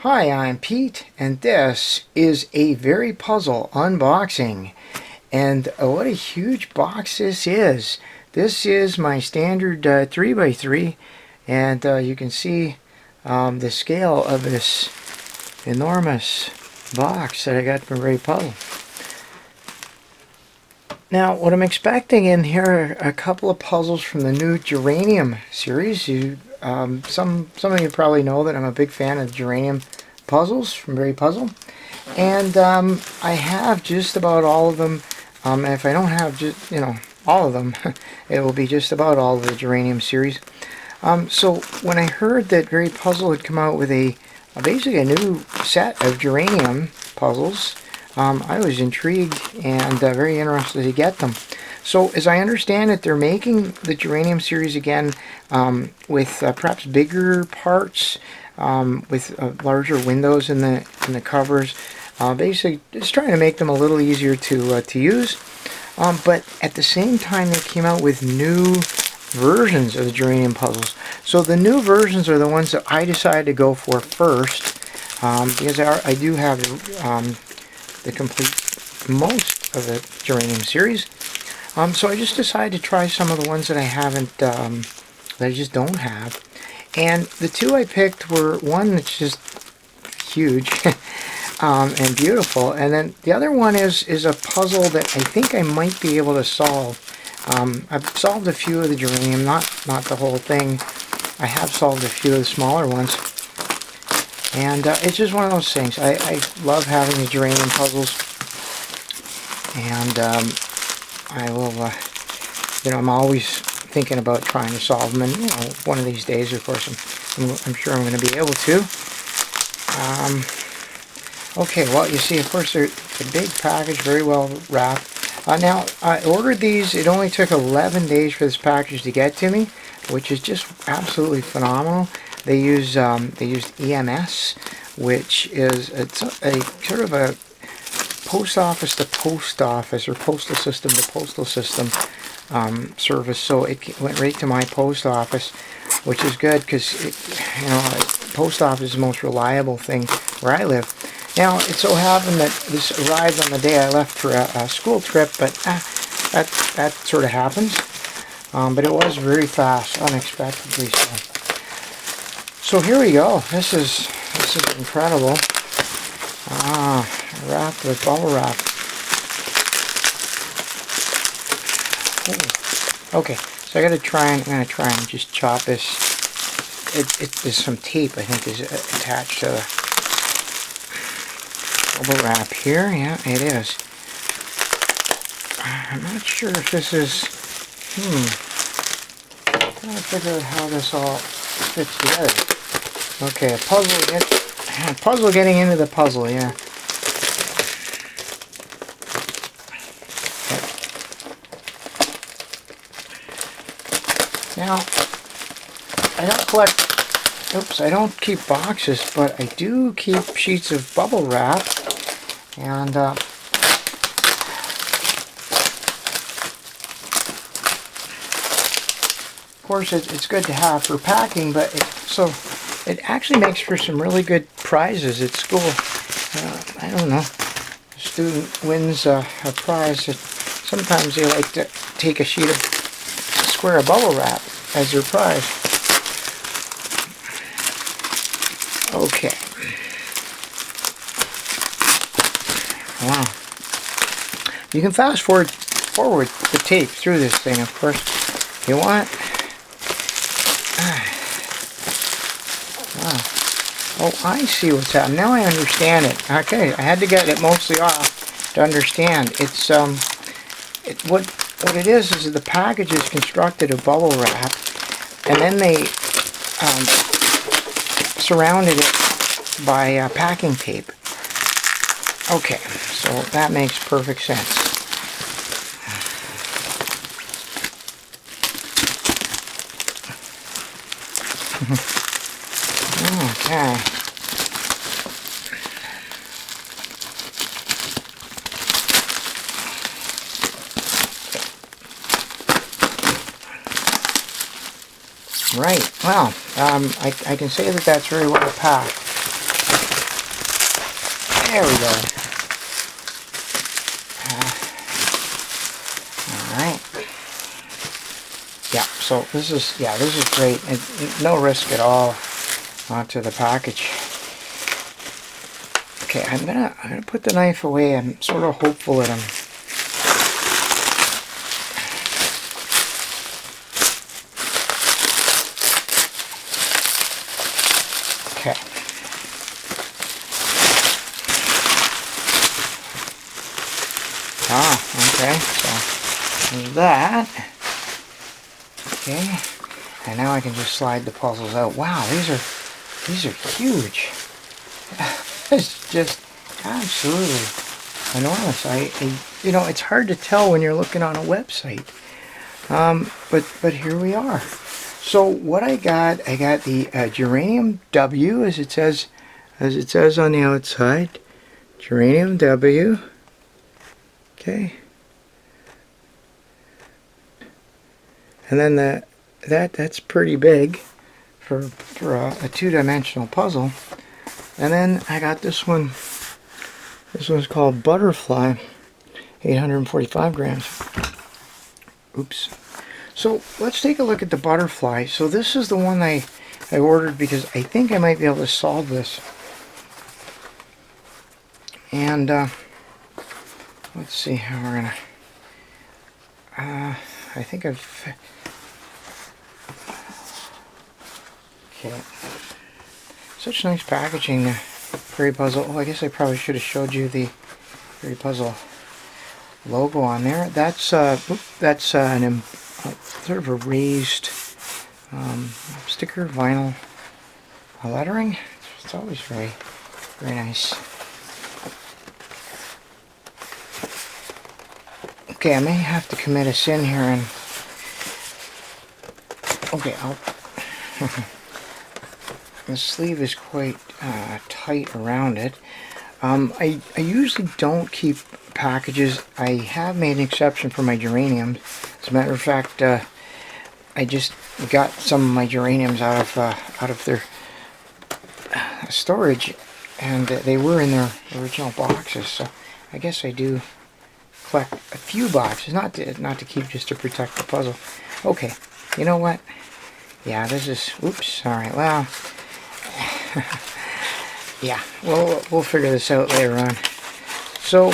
Hi, I'm Pete, and this is a VeryPuzzle unboxing. And what a huge box this is. This is my standard 3x3, and you can see the scale of this enormous box that I got from VeryPuzzle. Now, what I'm expecting in here are a couple of puzzles from the new Geranium series. Some of you probably know that I'm a big fan of Geranium puzzles from VeryPuzzle, and I have just about all of them. And if I don't have just all of them, it will be just about all of the Geranium series. So when I heard that VeryPuzzle had come out with basically a new set of Geranium puzzles, I was intrigued and very interested to get them. So as I understand it, they're making the Geranium series again with perhaps bigger parts, with larger windows in the covers. Basically, just trying to make them a little easier to use. But at the same time, they came out with new versions of the Geranium puzzles. So the new versions are the ones that I decided to go for first, because I do have the complete most of the Geranium series. So I just decided to try some of the ones that I haven't, that I just don't have. And the two I picked were one that's just huge and beautiful, and then the other one is a puzzle that I think I might be able to solve. I've solved a few of the Geranium, not the whole thing. I have solved a few of the smaller ones. And it's just one of those things. I love having the Geranium puzzles, and I will, I'm always thinking about trying to solve them, and one of these days, of course, I'm sure I'm going to be able to. Okay, well, you see, of course, they're a big package, very well wrapped. Now, I ordered these. It only took 11 days for this package to get to me, which is just absolutely phenomenal. They used EMS, which is a sort of a post office to post office, or postal system to postal system service. So it went right to my post office, which is good because post office is the most reliable thing where I live. Now, it so happened that this arrived on the day I left for a school trip, but that sort of happens. But it was very fast, unexpectedly so. So here we go. This is incredible. Wrapped with bubble wrap. Ooh. Okay, so I'm gonna try and just chop this. There's some tape, I think, is attached to the bubble wrap here. Yeah, it is. I'm not sure if this is. I'm trying to figure out how this all fits together. Okay, a puzzle getting into the puzzle, yeah. Now, I don't keep boxes, but I do keep sheets of bubble wrap, and of course it's good to have for packing, but it actually makes for some really good prizes at school. I don't know, a student wins a prize. Sometimes they like to take a square of bubble wrap as their prize. Okay. Wow. You can fast forward the tape through this thing, of course, if you want. Wow. Oh, I see what's happening. Now I understand it. Okay, I had to get it mostly off to understand. It's what it is that the package is constructed of bubble wrap, and then they surrounded it by packing tape. Okay, so that makes perfect sense. Okay. Right, well, I can say that that's very well packed. There we go. Alright. Yeah, so this is great. No risk at all onto the package. Okay, I'm gonna put the knife away. I'm sort of hopeful that I'm okay. Okay, so there's that. Okay, and now I can just slide the puzzles out. Wow, these are huge. It's just absolutely enormous. You know, it's hard to tell when you're looking on a website. But here we are. So what I got the Geranium W, as it says on the outside. Geranium W. Okay. And then that's pretty big for a two-dimensional puzzle. And then I got this one. This one's called Butterfly, 845 grams. Oops. So let's take a look at the Butterfly. So this is the one I ordered because I think I might be able to solve this. And let's see how we're gonna. I think I've. Okay. Such nice packaging. VeryPuzzle. Oh, I guess I probably should have showed you the VeryPuzzle logo on there. That's sort of a raised sticker vinyl lettering. It's always very nice. Okay, I may have to commit a sin here and okay, the sleeve is quite tight around it. I usually don't keep packages. I have made an exception for my geraniums. As a matter of fact, I just got some of my geraniums out of their storage, and they were in their original boxes. So I guess I do collect a few boxes, not to keep, just to protect the puzzle. Okay, you know what? Yeah, this is. Oops, sorry. Well. Yeah, we'll figure this out later on. So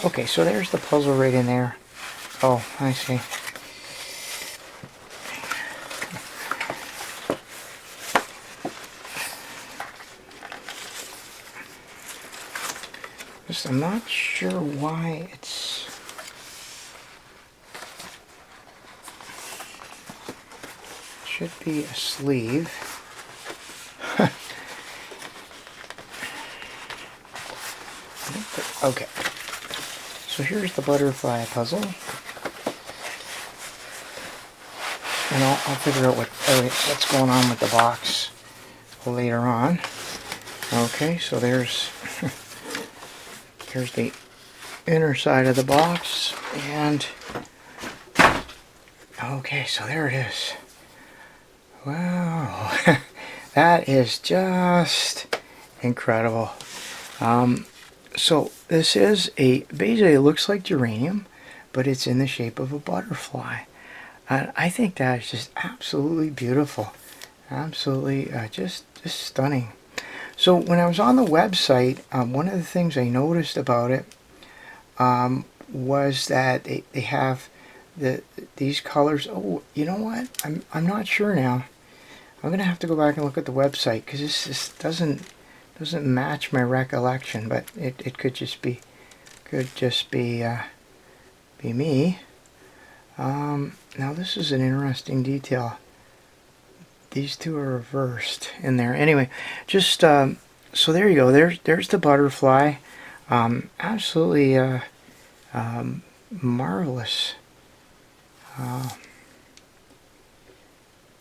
okay, so there's the puzzle right in there. Oh, I see. Just, I'm not sure why it's. Should be a sleeve. Okay. So here's the butterfly puzzle. And I'll figure out what's going on with the box later on. Okay, so there's the inner side of the box, and okay, so there it is. Wow, that is just incredible. So this is basically it looks like geranium, but it's in the shape of a butterfly. And I think that is just absolutely beautiful. Absolutely just stunning. So when I was on the website, one of the things I noticed about it was that they have these colors. Oh, you know what? I'm not sure now. I'm gonna have to go back and look at the website because this doesn't match my recollection, but it could just be me. Now this is an interesting detail. These two are reversed in there. Anyway, just so there you go. There's the butterfly. Absolutely marvelous.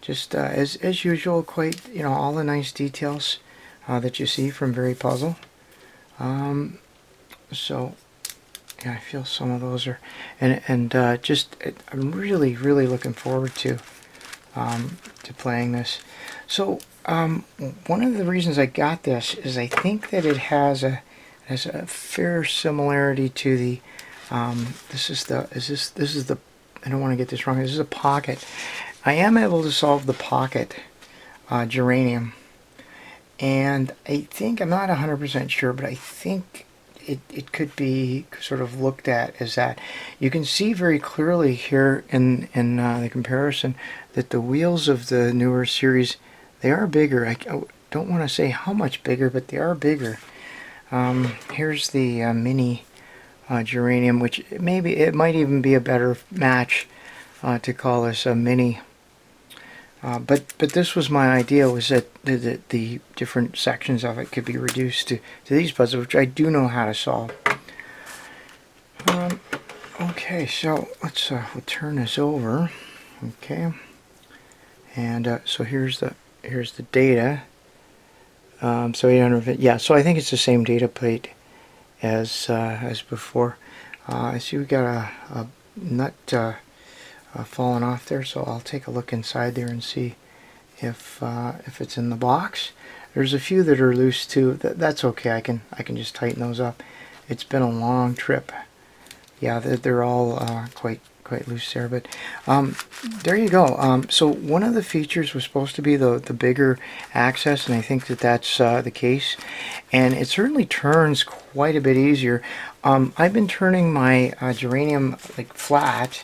Just as usual, quite all the nice details that you see from VeryPuzzle. So yeah, I feel some of those are, and just I'm really looking forward to to playing this. So one of the reasons I got this is I think that it has a fair similarity to the this is the I don't want to get this wrong. This is a pocket. I am able to solve the pocket geranium, and I think, I'm not 100% sure, but I think it could be sort of looked at as that. You can see very clearly here in the comparison that the wheels of the newer series, they are bigger. I don't want to say how much bigger, but they are bigger. Here's the mini geranium, which it might even be a better match to call this a mini. But this was my idea, was that the different sections of it could be reduced to these puzzles, which I do know how to solve. Okay, so let's we'll turn this over. Okay, and so here's the data. So 800. Yeah, so I think it's the same data plate as before. I see we got a nut fallen off there, so I'll take a look inside there and see if it's in the box. There's a few that are loose too. That's okay. I can just tighten those up. It's been a long trip. Yeah, they're all quite loose there, but there you go. So one of the features was supposed to be the bigger access, and I think that's the case, and it certainly turns quite a bit easier. I've been turning my geranium like flat,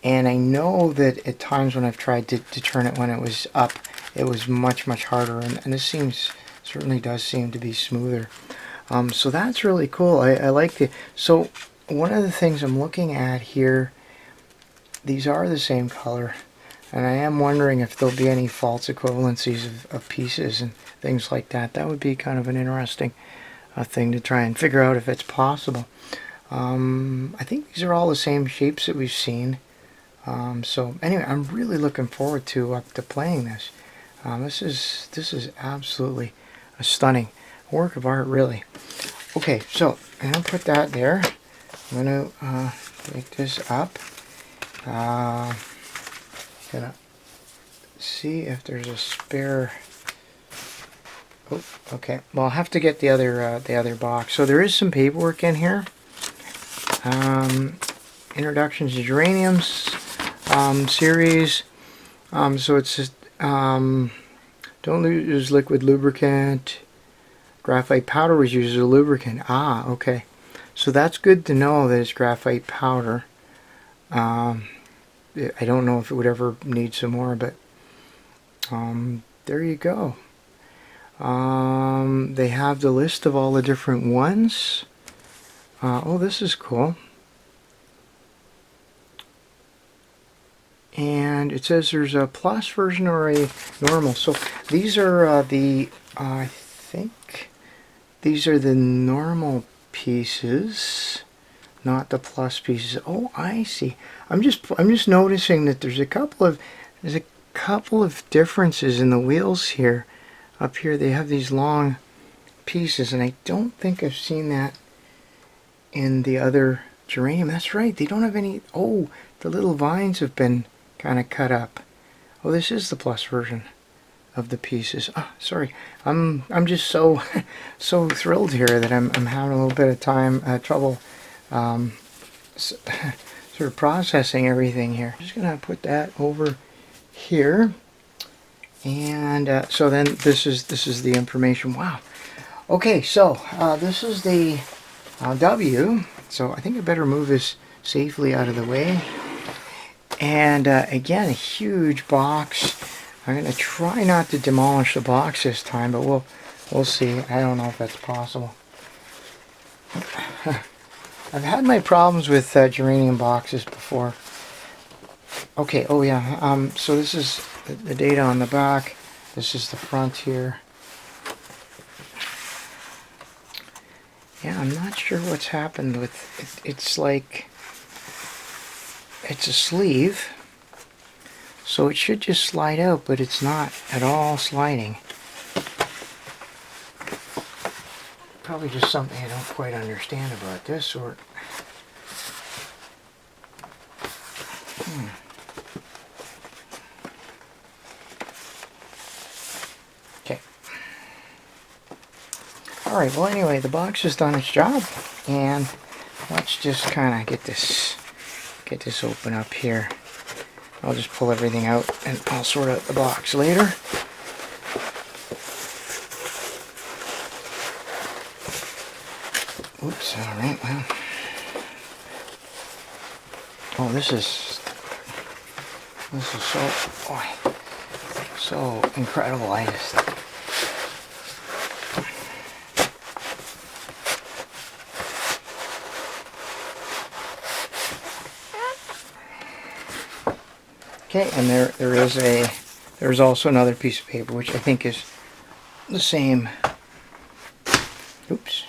and I know that at times when I've tried to turn it when it was up, it was much harder, and this certainly does seem to be smoother. So that's really cool. I like it. So one of the things I'm looking at here, these are the same color, and I am wondering if there'll be any false equivalencies of pieces and things like that. That would be kind of an interesting thing to try and figure out if it's possible. I think these are all the same shapes that we've seen. So anyway, I'm really looking forward to playing this. This is absolutely a stunning work of art, really. Okay, so I'm gonna put that there. I'm gonna take this up. Gonna see if there's a spare. Oh, okay. Well, I'll have to get the other box. So there is some paperwork in here. Introductions to Geraniums series. So it's just, don't use liquid lubricant. Graphite powder was used as a lubricant. Ah, okay. So that's good to know that it's graphite powder. I don't know if it would ever need some more, but there you go. They have the list of all the different ones. Oh, this is cool. And it says there's a plus version or a normal. So these are I think these are the normal pieces, not the plus pieces. Oh, I see. I'm just noticing that there's a couple of differences in the wheels here. Up here they have these long pieces, and I don't think I've seen that in the other geranium. That's right, they don't have any. Oh, the little vines have been kind of cut up. Oh, this is the plus version of the pieces. Ah, sorry, I'm just so thrilled here that I'm having a little bit of trouble sort of processing everything here. I'm just gonna put that over here, and so then this is the information. Wow. Okay, so this is the W. So I think I better move this safely out of the way. And again, a huge box. I'm going to try not to demolish the box this time, but we'll see. I don't know if that's possible. I've had my problems with geranium boxes before. Okay, oh yeah, so this is the data on the back. This is the front here. Yeah, I'm not sure what's happened with it. It's like it's a sleeve, so it should just slide out, but it's not at all sliding. Probably just something I don't quite understand about this, or Alright, well anyway, the box has done its job, and let's just kind of get this open up here. I'll just pull everything out and I'll sort out the box later. Oops, alright, well. Oh, this is so incredible. I just okay, and there's also another piece of paper which I think is the same. Oops.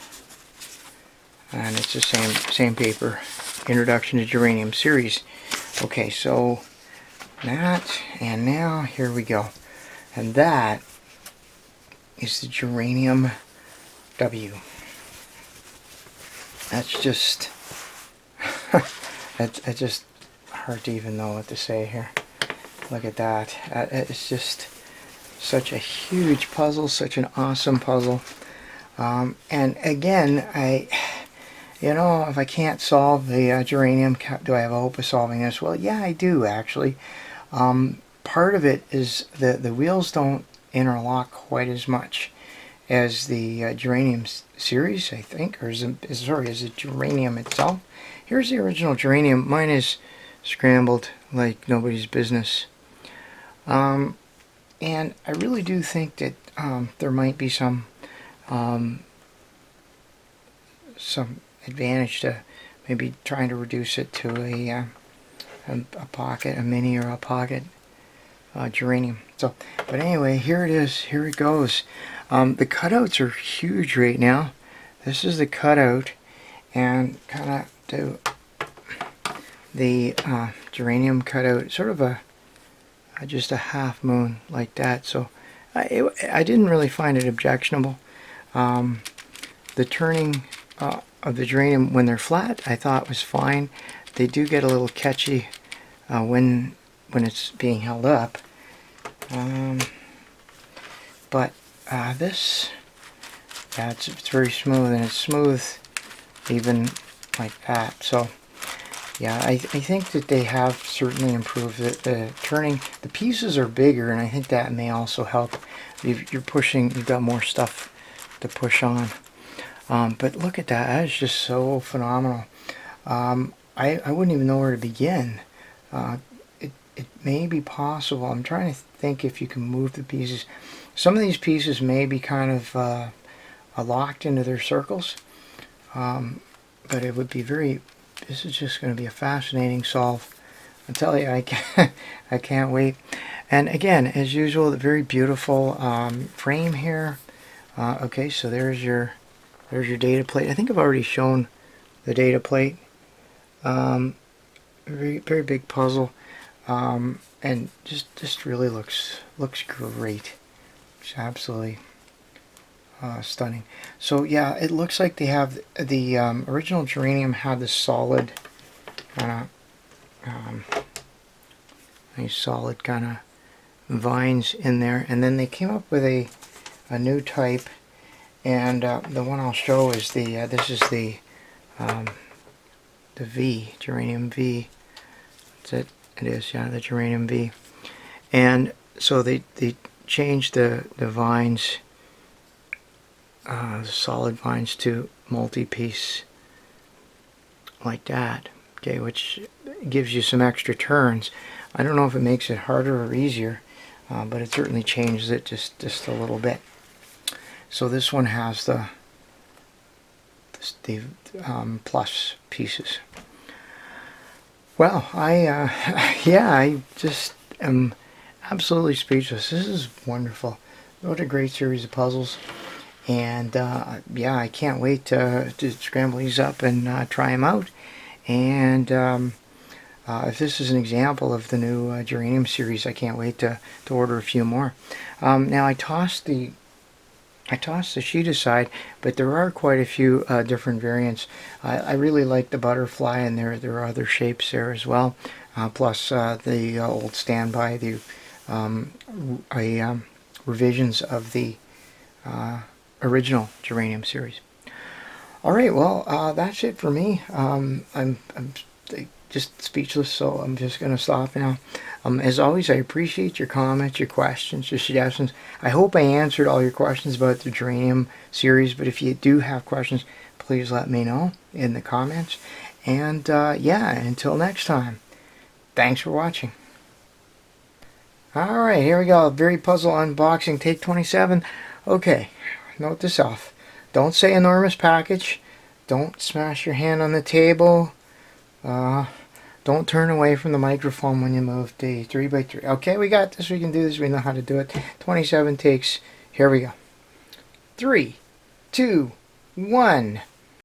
And it's the same paper. Introduction to Geranium series. Okay, so that, and now here we go. And that is the Geranium W. That's just it's just hard to even know what to say here. Look at that. It's just such a huge puzzle, such an awesome puzzle. And again, you know, if I can't solve the geranium, do I have a hope of solving this? Well, yeah, I do, actually. Part of it is the wheels don't interlock quite as much as the geranium series, I think, or is it geranium itself? Here's the original geranium. Mine is scrambled like nobody's business. And I really do think that there might be some advantage to maybe trying to reduce it to a pocket, a mini or a pocket geranium. So, but anyway, here it is. Here it goes. The cutouts are huge right now. This is the cutout, and kind of do the geranium cutout, sort of just a half moon like that. So I didn't really find it objectionable. The turning of the geranium when they're flat, I thought was fine. They do get a little catchy when it's being held up. But this, yeah, it's very smooth, and it's smooth even like that. So yeah, I think that they have certainly improved the turning. The pieces are bigger, and I think that may also help. You're pushing, you've got more stuff to push on. But look at that. That is just so phenomenal. I wouldn't even know where to begin. It may be possible. I'm trying to think if you can move the pieces. Some of these pieces may be kind of locked into their circles. But it would be this is just going to be a fascinating solve. I tell you, I can't wait. And again, as usual, the very beautiful frame here. Okay, so there's your data plate. I think I've already shown the data plate. Very big puzzle, and just really looks great. It's absolutely stunning. So yeah, it looks like they have the original geranium had the solid kind of nice solid kind of vines in there, and then they came up with a new type, and the one I'll show is this is the V, Geranium V. That's it. It is, yeah, the Geranium V. And so they changed the vines, the solid vines, to multi-piece like that. Okay, which gives you some extra turns. I don't know if it makes it harder or easier, but it certainly changes it just a little bit. So this one has the plus pieces. Well, I just am absolutely speechless. This is wonderful. What a great series of puzzles. And yeah, I can't wait to scramble these up and try them out. And if this is an example of the new Geranium series, I can't wait to order a few more. Now I tossed the sheet aside, but there are quite a few different variants. I really like the butterfly, and there are other shapes there as well. Plus the old standby, the revisions of the original Geranium series. All right, well, that's it for me. I'm just speechless, so I'm just going to stop now. As always, I appreciate your comments, your questions, your suggestions. I hope I answered all your questions about the Geranium series, but if you do have questions, please let me know in the comments. And yeah, until next time, thanks for watching. All right, here we go. VeryPuzzle unboxing, take 27. Okay, note to self. Don't say enormous package. Don't smash your hand on the table. Don't turn away from the microphone when you move the 3x3. Okay, we got this. We can do this. We know how to do it. 27 takes. Here we go. 3, 2, 1.